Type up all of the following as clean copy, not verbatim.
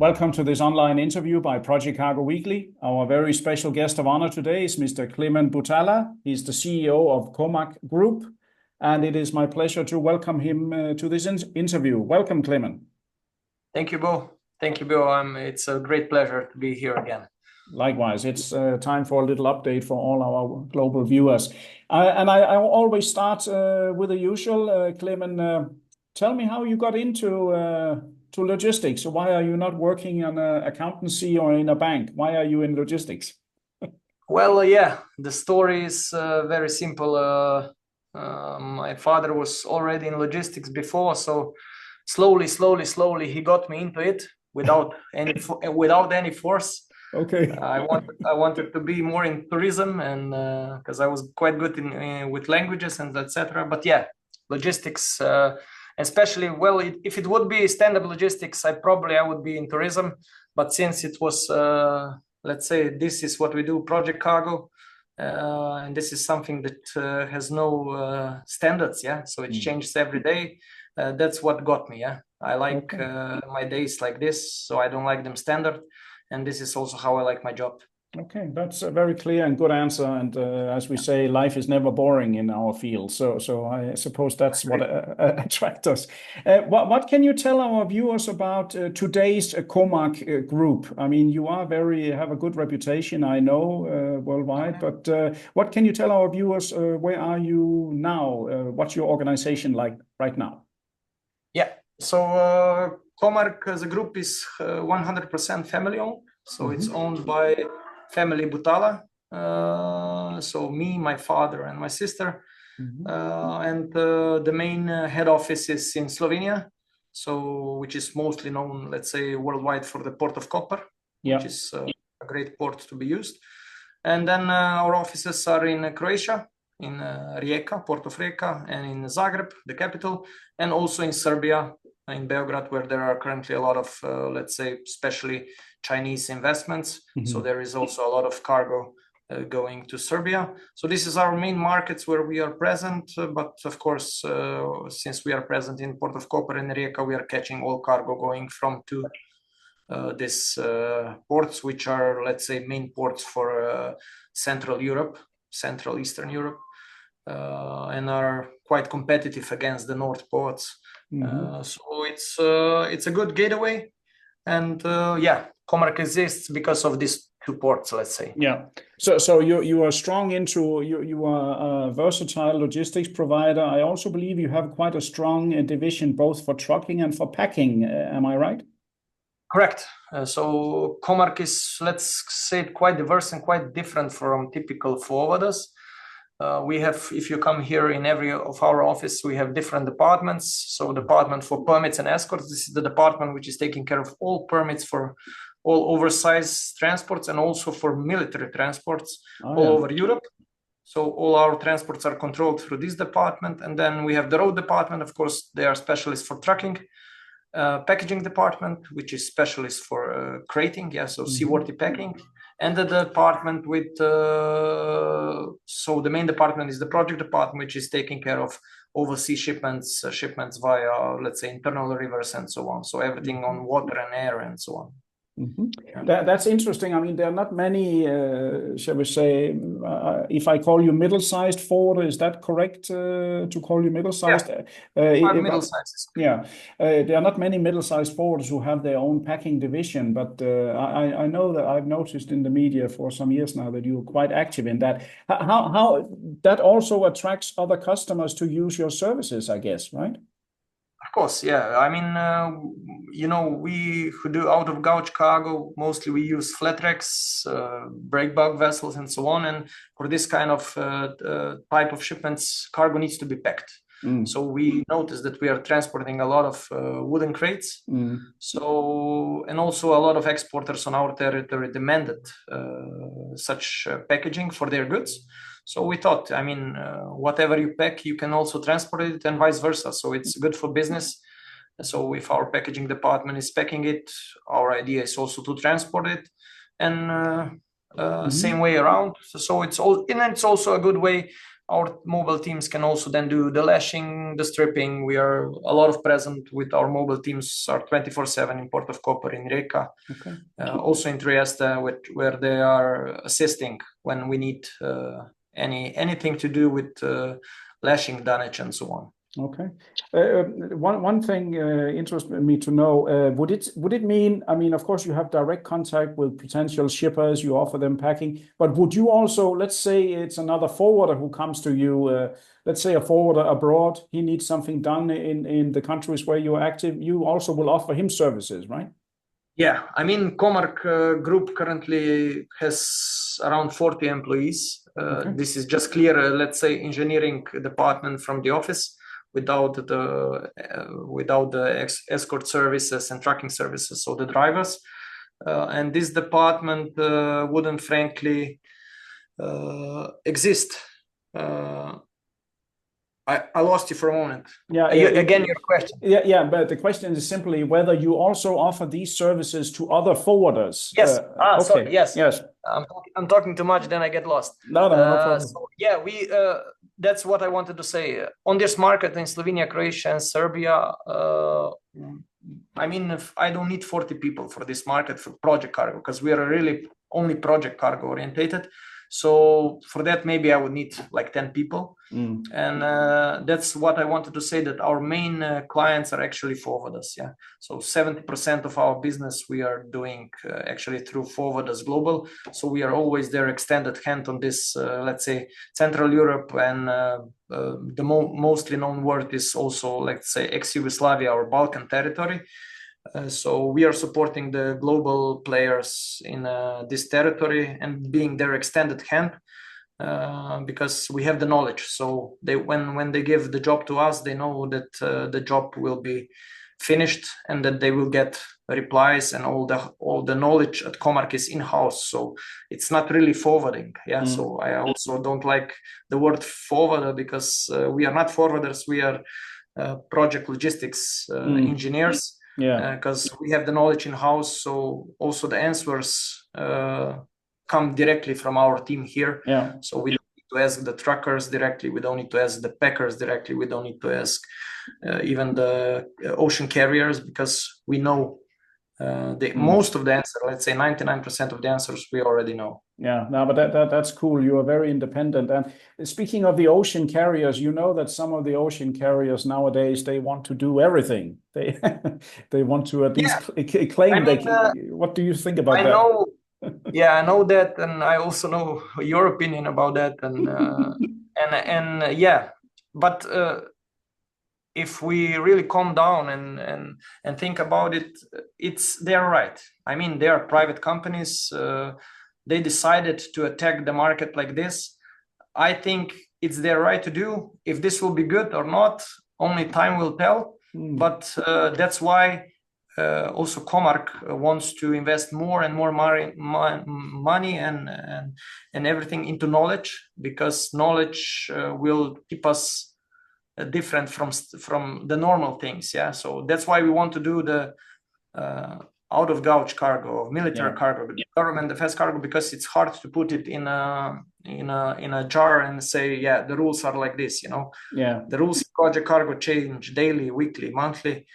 Welcome to this online interview by Project Cargo Weekly. Our very special guest of honor today is Mr. Klemen Butala. He's the CEO of Comark Group, and it is my pleasure to welcome him to this interview. Welcome, Klemen. Thank you, Bo. Thank you, Bo. It's a great pleasure to be here again. Likewise, it's time for a little update for all our global viewers. I always start with the usual. Klemen, tell me how you got into to logistics. Why are you not working in accountancy or in a bank? Why are you in logistics? Well, yeah, the story is very simple. My father was already in logistics before, so slowly he got me into it without any force. Okay. I wanted to be more in tourism, and because I was quite good with languages and etc. But yeah, logistics. Especially, well, if it would be stand-up logistics, I would be in tourism. But since it was, let's say, this is what we do, Project Cargo, and this is something that has no standards, yeah. So it changes every day. That's what got me, yeah. I like my days like this, so I don't like them standard, and this is also how I like my job. Okay, that's a very clear and good answer. And as we say, life is never boring in our field. So I suppose that's what attracts us. What can you tell our viewers about today's Comark Group? I mean, you are have a good reputation, I know, worldwide. But what can you tell our viewers? Where are you now? What's your organization like right now? Yeah, so Comark as a group is 100% family owned. So it's owned by family Butala, so me, my father, and my sister, and the main head office is in Slovenia, so which is mostly known, let's say, worldwide for the port of Koper, which is a great port to be used. And then our offices are in Croatia, in Rijeka, Port of Rijeka, and in Zagreb, the capital, and also in Serbia, in Belgrade, where there are currently a lot of, let's say, especially Chinese investments. So there is also a lot of cargo going to Serbia. So this is our main markets where we are present. But of course, since we are present in Port of Koper and Rijeka, we are catching all cargo going from to these ports, which are, let's say, main ports for Central Europe, Central Eastern Europe, and are quite competitive against the North ports. So it's a good gateway, and yeah, Comark exists because of these two ports, let's say. Yeah. So you are strong into you are a versatile logistics provider. I also believe you have quite a strong division both for trucking and for packing. Am I right? Correct. So Comark is, let's say, quite diverse and quite different from typical forwarders. We have, if you come here in every of our office, we have different departments. So department for permits and escorts, this is the department which is taking care of all permits for all oversized transports and also for military transports all over Europe. So all our transports are controlled through this department. And then we have the road department. Of course, they are specialists for trucking. Packaging department, which is specialist for crating, so seaworthy packing. And the department with, so the main department is the project department, which is taking care of overseas shipments via, let's say, internal rivers and so on. So everything on water and air and so on. That's interesting. I mean, there are not many, shall we say, if I call you middle-sized forwarder, is that correct to call you middle-sized? Middle-sized. Yeah, there are not many middle-sized forwarders who have their own packing division, but I know that I've noticed in the media for some years now that you're quite active in that. How that also attracts other customers to use your services, I guess, right? Of course, yeah. I mean, you know, we who do out of gauge cargo, mostly we use flat racks, break bulk vessels, and so on. And for this kind of type of shipments, cargo needs to be packed. So we noticed that we are transporting a lot of wooden crates. So, and also a lot of exporters on our territory demanded such packaging for their goods. So we thought, I mean, whatever you pack, you can also transport it and vice versa. So it's good for business. So if our packaging department is packing it, our idea is also to transport it, and same way around. So it's all, and it's also a good way our mobile teams can also then do the lashing, the stripping. We are a lot of present with our mobile teams are 24/7 in Port of Koper, in Rijeka, also in Trieste, where they are assisting when we need anything to do with lashing damage and so on. Okay. One thing interests me to know, would it mean, I mean, of course, you have direct contact with potential shippers, you offer them packing, but would you also, let's say it's another forwarder who comes to you, let's say a forwarder abroad, he needs something done in the countries where you're active, you also will offer him services, right? Yeah, I mean, Comark Group currently has around 40 employees. This is just clear, let's say, engineering department from the office, without the escort services and tracking services, so the drivers. And this department wouldn't frankly exist. I lost you for a moment. Yeah. Again, your question. Yeah, but the question is simply whether you also offer these services to other forwarders. Yes. Okay. Sorry. Yes. Yes. I'm talking too much, then I get lost. No problem. So yeah, that's what I wanted to say. On this market in Slovenia, Croatia, and Serbia, I mean, I don't need 40 people for this market for project cargo, because we are really only project cargo orientated. So for that, maybe I would need like 10 people. And that's what I wanted to say, that our main clients are actually forwarders. Yeah. So 70% of our business we are doing actually through forwarders global. So we are always their extended hand on this, let's say, Central Europe, and the mostly known word is also, let's say, ex-Yugoslavia or Balkan territory. So we are supporting the global players in this territory and being their extended hand, because we have the knowledge. So when they give the job to us, they know that the job will be finished and that they will get replies, and all the knowledge at Comark is in-house. So it's not really forwarding. Yeah. So I also don't like the word forwarder, because we are not forwarders. We are project logistics engineers. Yeah, because we have the knowledge in house, so also the answers come directly from our team here. Yeah. So we don't need to ask the truckers directly. We don't need to ask the packers directly. We don't need to ask even the ocean carriers, because we know most of the answer. Let's say 99% of the answers we already know. Yeah, no, but that's cool. You are very independent. And speaking of the ocean carriers, you know that some of the ocean carriers nowadays, they want to do everything. They want to at least claim they can. What do you think about that? Know, yeah, I know that, and I also know your opinion about that, and yeah, but if we really calm down and think about it, they're right. I mean, they are private companies. They decided to attack the market like this. I think it's their right to do. If this will be good or not, only time will tell. But that's why also Comark wants to invest more and more money and everything into knowledge, because knowledge will keep us different from the normal things. Yeah. So that's why we want to do the out of gauge cargo, military cargo, government defense cargo, because it's hard to put it in a jar and say, yeah, the rules are like this, you know. Yeah. The rules in project cargo change daily, weekly, monthly.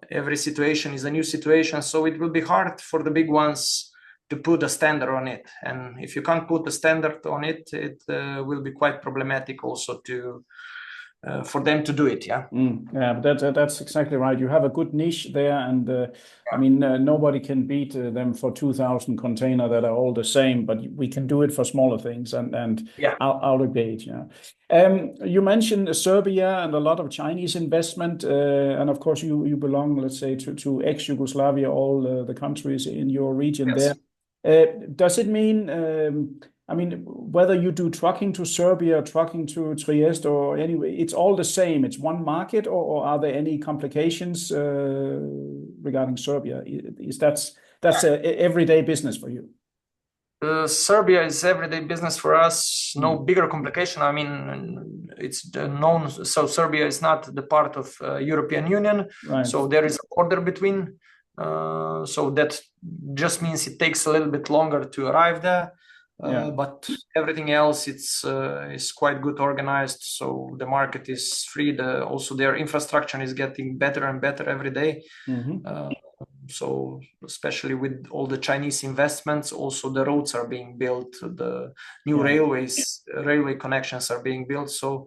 Every situation is a new situation, so it will be hard for the big ones to put a standard on it. And if you can't put a standard on it, it will be quite problematic also for them to do it. Yeah. Yeah, but that's exactly right. You have a good niche there, and I mean, nobody can beat them for 2,000 container that are all the same, but we can do it for smaller things and out of gauge. Yeah. You mentioned Serbia and a lot of Chinese investment, and of course you belong, let's say, to ex-Yugoslavia, all the countries in your region there. Does it mean, I mean, whether you do trucking to Serbia, trucking to Trieste, or anyway, it's all the same. It's one market, or are there any complications regarding Serbia? That's a everyday business for you? Serbia is everyday business for us. No bigger complication. I mean, it's known. So Serbia is not the part of European Union. Right. So there is a border between. So that just means it takes a little bit longer to arrive there. But everything else, it's is quite good organized. So the market is free. Also their infrastructure is getting better and better every day. So especially with all the Chinese investments, also the roads are being built, the new railway connections are being built. So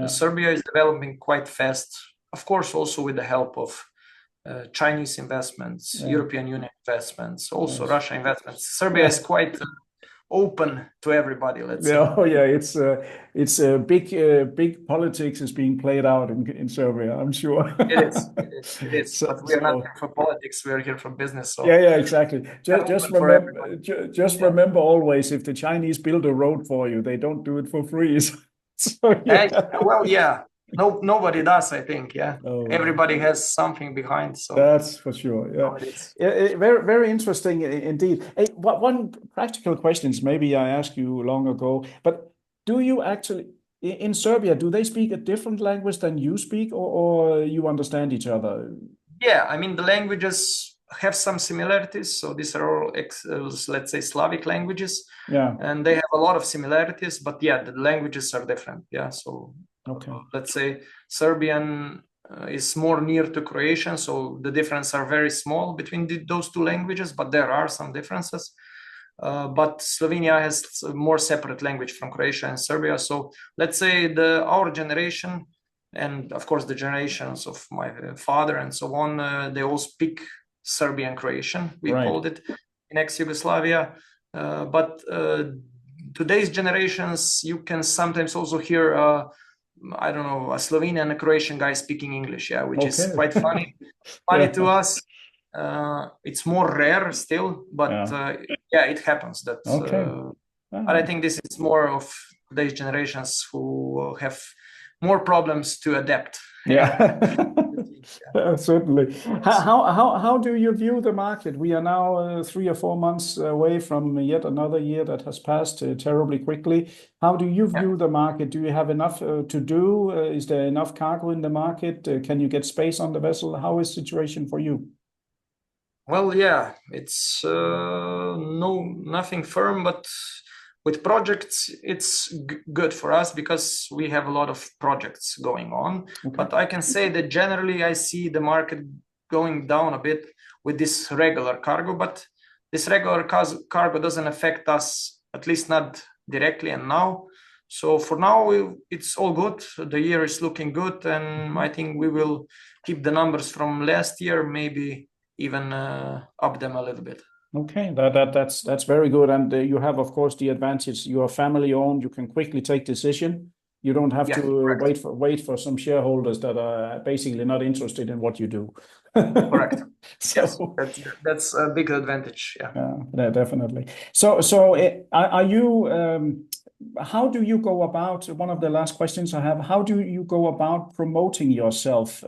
Serbia is developing quite fast. Of course, also with the help of Chinese investments, European Union investments, also Russia investments. Serbia is quite open to everybody, let's say. Oh yeah, it's a big politics is being played out in Serbia, I'm sure. It is. But we are not here for politics, we are here for business. So yeah, exactly. Just remember always, if the Chinese build a road for you, they don't do it for free. So yeah. No, nobody does, I think. Yeah. Oh, everybody has something behind. So that's for sure. Yeah. Very, very interesting indeed. Hey, one practical questions maybe I asked you long ago, but do you actually in Serbia, do they speak a different language than you speak, or you understand each other? Yeah, I mean the languages have some similarities. So these are all let's say Slavic languages. Yeah. And they have a lot of similarities, but yeah, the languages are different. Yeah. So let's say Serbian is more near to Croatian, so the differences are very small between those two languages, but there are some differences. But Slovenia has a more separate language from Croatia and Serbia. So let's say our generation, and of course the generations of my father and so on, they all speak Serbian Croatian, we called it in ex-Yugoslavia. But today's generations, you can sometimes also hear I don't know, a Slovenian and a Croatian guy speaking English, which is quite funny to us. It's more rare still, but it happens. But I think this is more of today's generations who have more problems to adapt. Certainly. How do you view the market? We are now 3 or 4 months away from yet another year that has passed terribly quickly. How do you view the market? Do you have enough to do? Is there enough cargo in the market? Can you get space on the vessel? How is the situation for you? Well, yeah, it's nothing firm, but with projects, it's good for us because we have a lot of projects going on. But I can say that generally I see the market going down a bit with this regular cargo, but this regular cargo doesn't affect us, at least not directly and now. So for now, it's all good. The year is looking good, and I think we will keep the numbers from last year, maybe even up them a little bit. Okay, that's very good, and you have, of course, the advantage. You are family owned. You can quickly take decision. You don't have to wait for some shareholders that are basically not interested in what you do. Correct. So yes, that's a big advantage. Yeah, definitely. So are you? How do you go about? One of the last questions I have: how do you go about promoting yourself,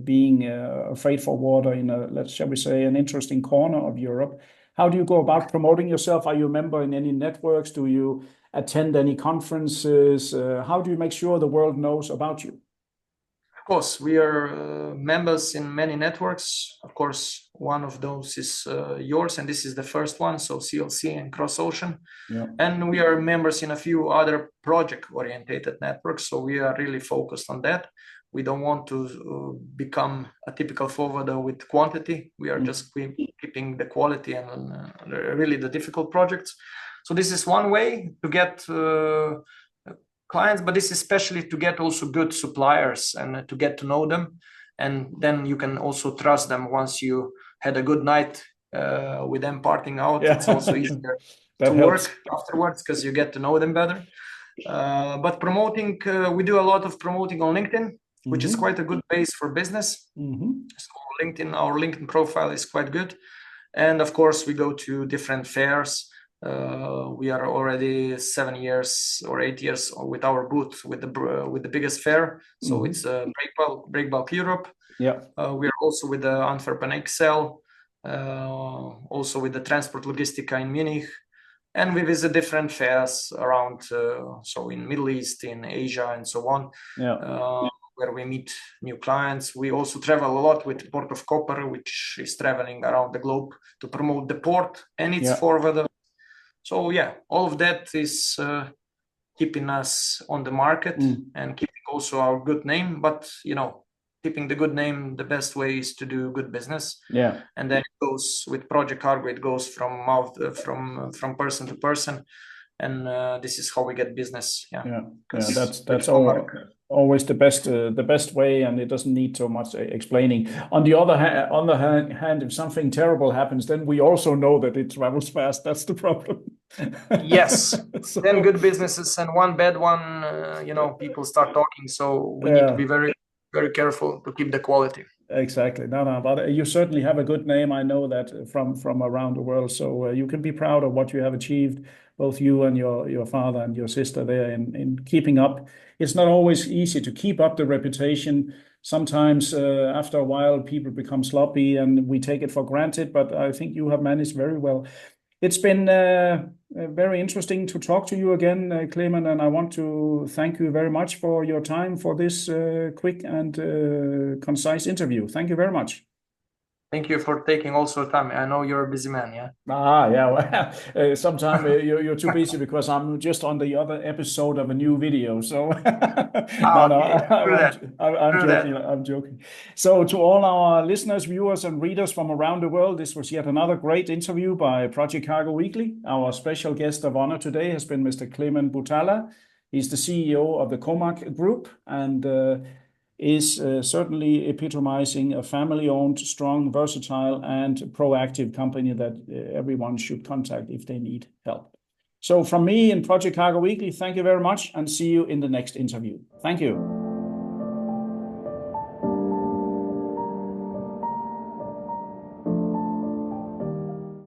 being a freight forwarder in shall we say, an interesting corner of Europe? How do you go about promoting yourself? Are you a member in any networks? Do you attend any conferences? How do you make sure the world knows about you? Of course, we are members in many networks. Of course, one of those is yours, and this is the first one, so CLC and Cross Ocean. And we are members in a few other project-oriented networks, so we are really focused on that. We don't want to become a typical forwarder with quantity. We are just keeping the quality and really the difficult projects. So this is one way to get clients, but this is especially to get also good suppliers and to get to know them. And then you can also trust them once you had a good night with them parting out. It's also easier to work afterwards because you get to know them better. But promoting, we do a lot of promoting on LinkedIn, which is quite a good base for business. So our LinkedIn profile is quite good. And of course, we go to different fairs. We are already 7 years or 8 years with our booth with the biggest fair. So it's Breakbulk Europe. We are also with the Antwerp and Excel, also with the Transport Logistica in Munich. And we visit different fairs around, so in Middle East, in Asia, and so on, where we meet new clients. We also travel a lot with Port of Koper, which is traveling around the globe to promote the port and its forwarder. So yeah, all of that is keeping us on the market and keeping also our good name. But keeping the good name, the best way is to do good business. Yeah. And then it goes with Project Cargo. It goes from mouth from person to person, and this is how we get business. Yeah. That's always the best way, and it doesn't need so much explaining. On the other hand, if something terrible happens, then we also know that it travels fast. That's the problem. Yes. So, then good businesses and one bad one, people start talking. So we need to be very, very careful to keep the quality. Exactly. No, but you certainly have a good name. I know that from around the world. So you can be proud of what you have achieved, both you and your father and your sister there in keeping up. It's not always easy to keep up the reputation. Sometimes after a while, people become sloppy and we take it for granted. But I think you have managed very well. It's been very interesting to talk to you again, Klemen, and I want to thank you very much for your time for this quick and concise interview. Thank you very much. Thank you for taking also time. I know you're a busy man, yeah? Yeah. Well, sometimes you're too busy because I'm just on the other episode of a new video. So I'm joking. So to all our listeners, viewers, and readers from around the world, this was yet another great interview by Project Cargo Weekly. Our special guest of honor today has been Mr. Klemen Butala. He's the CEO of the Comark Group and is certainly epitomizing a family-owned, strong, versatile, and proactive company that everyone should contact if they need help. So from me and Project Cargo Weekly, thank you very much and see you in the next interview. Thank you.